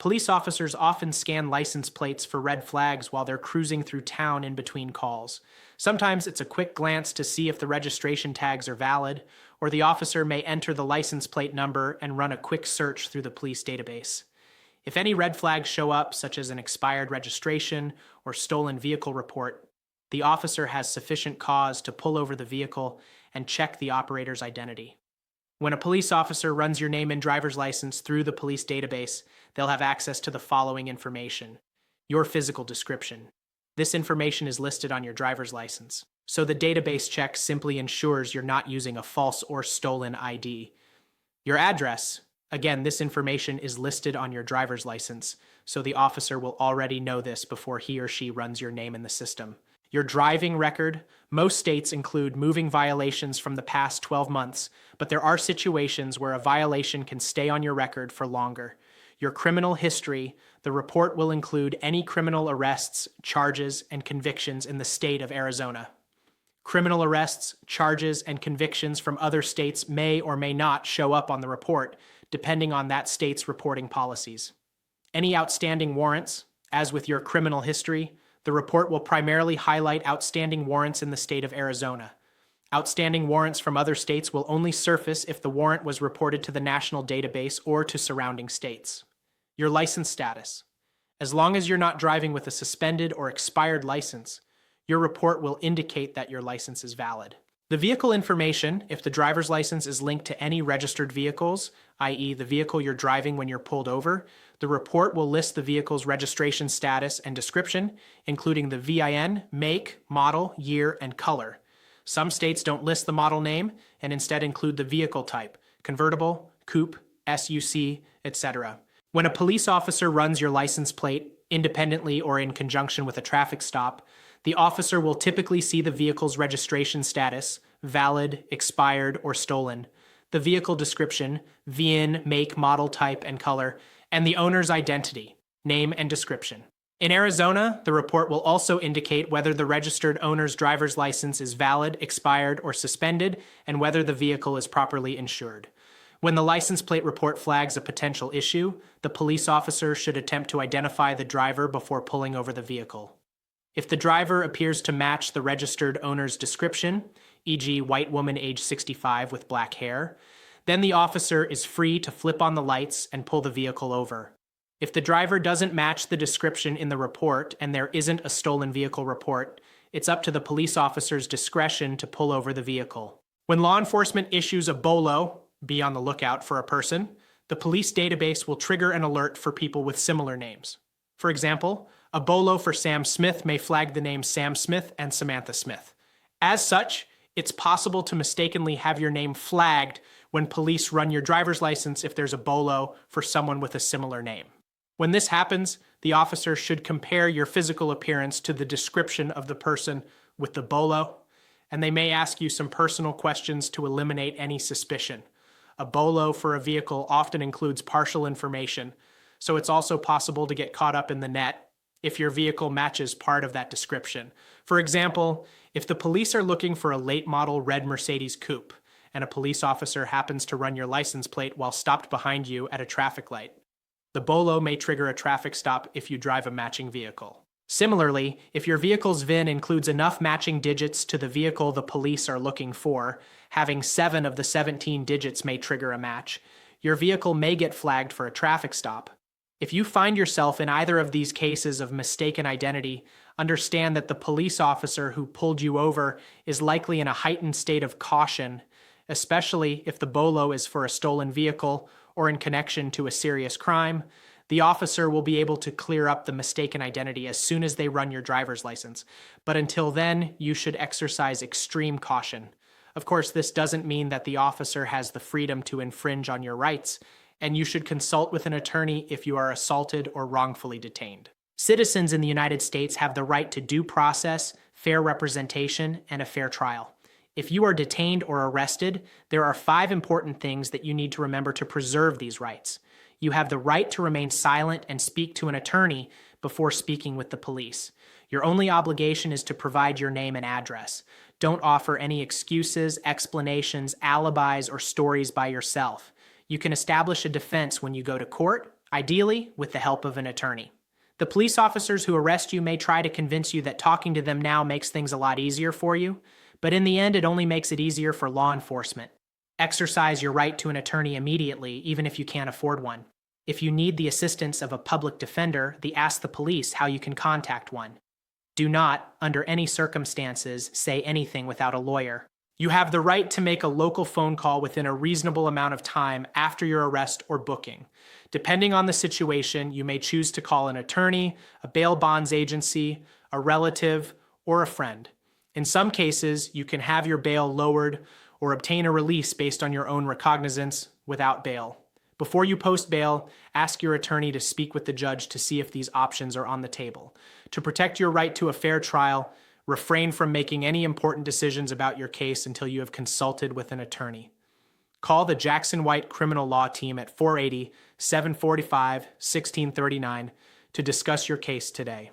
Police officers often scan license plates for red flags while they're cruising through town in between calls. Sometimes it's a quick glance to see if the registration tags are valid, or the officer may enter the license plate number and run a quick search through the police database. If any red flags show up, such as an expired registration or stolen vehicle report, the officer has sufficient cause to pull over the vehicle and check the operator's identity. When a police officer runs your name and driver's license through the police database, they'll have access to the following information: your physical description. This information is listed on your driver's license, so the database check simply ensures you're not using a false or stolen ID. Your address. Again, this information is listed on your driver's license, so the officer will already know this before he or she runs your name in the system. Your driving record. Most states include moving violations from the past 12 months, but there are situations where a violation can stay on your record for longer. Your criminal history. The report will include any criminal arrests, charges, and convictions in the state of Arizona. Criminal arrests, charges, and convictions from other states may or may not show up on the report, depending on that state's reporting policies. Any outstanding warrants. As with your criminal history, the report will primarily highlight outstanding warrants in the state of Arizona. Outstanding warrants from other states will only surface if the warrant was reported to the national database or to surrounding states. Your license status. As long as you're not driving with a suspended or expired license, your report will indicate that your license is valid. The vehicle information. If the driver's license is linked to any registered vehicles, i.e. the vehicle you're driving when you're pulled over, the report will list the vehicle's registration status and description, including the VIN, make, model, year, and color. Some states don't list the model name and instead include the vehicle type: convertible, coupe, SUC, etc. When a police officer runs your license plate, independently or in conjunction with a traffic stop, the officer will typically see the vehicle's registration status, valid, expired, or stolen, the vehicle description, VIN, make, model, type, and color, and the owner's identity, name, and description. In Arizona, the report will also indicate whether the registered owner's driver's license is valid, expired, or suspended, and whether the vehicle is properly insured. When the license plate report flags a potential issue, the police officer should attempt to identify the driver before pulling over the vehicle. If the driver appears to match the registered owner's description, e.g. white woman age 65 with black hair, then the officer is free to flip on the lights and pull the vehicle over. If the driver doesn't match the description in the report and there isn't a stolen vehicle report, it's up to the police officer's discretion to pull over the vehicle. When law enforcement issues a BOLO, be on the lookout for a person, the police database will trigger an alert for people with similar names. For example, a BOLO for Sam Smith may flag the names Sam Smith and Samantha Smith. As such, it's possible to mistakenly have your name flagged when police run your driver's license if there's a BOLO for someone with a similar name. When this happens, the officer should compare your physical appearance to the description of the person with the BOLO, and they may ask you some personal questions to eliminate any suspicion. A BOLO for a vehicle often includes partial information, so it's also possible to get caught up in the net if your vehicle matches part of that description. For example, if the police are looking for a late model red Mercedes coupe, and a police officer happens to run your license plate while stopped behind you at a traffic light, the BOLO may trigger a traffic stop if you drive a matching vehicle. Similarly, if your vehicle's VIN includes enough matching digits to the vehicle the police are looking for, having 7 of the 17 digits may trigger a match, your vehicle may get flagged for a traffic stop. If you find yourself in either of these cases of mistaken identity, understand that the police officer who pulled you over is likely in a heightened state of caution, especially if the BOLO is for a stolen vehicle or in connection to a serious crime. The officer will be able to clear up the mistaken identity as soon as they run your driver's license, but until then, you should exercise extreme caution. Of course, this doesn't mean that the officer has the freedom to infringe on your rights, and you should consult with an attorney if you are assaulted or wrongfully detained. Citizens in the United States have the right to due process, fair representation, and a fair trial. If you are detained or arrested, there are 5 important things that you need to remember to preserve these rights. You have the right to remain silent and speak to an attorney before speaking with the police. Your only obligation is to provide your name and address. Don't offer any excuses, explanations, alibis, or stories by yourself. You can establish a defense when you go to court, ideally with the help of an attorney. The police officers who arrest you may try to convince you that talking to them now makes things a lot easier for you, but in the end, it only makes it easier for law enforcement. Exercise your right to an attorney immediately, even if you can't afford one. If you need the assistance of a public defender, ask the police how you can contact one. Do not, under any circumstances, say anything without a lawyer. You have the right to make a local phone call within a reasonable amount of time after your arrest or booking. Depending on the situation, you may choose to call an attorney, a bail bonds agency, a relative, or a friend. In some cases, you can have your bail lowered or obtain a release based on your own recognizance without bail. Before you post bail, ask your attorney to speak with the judge to see if these options are on the table. To protect your right to a fair trial, refrain from making any important decisions about your case until you have consulted with an attorney. Call the Jackson White Criminal Law Team at 480-745-1639 to discuss your case today.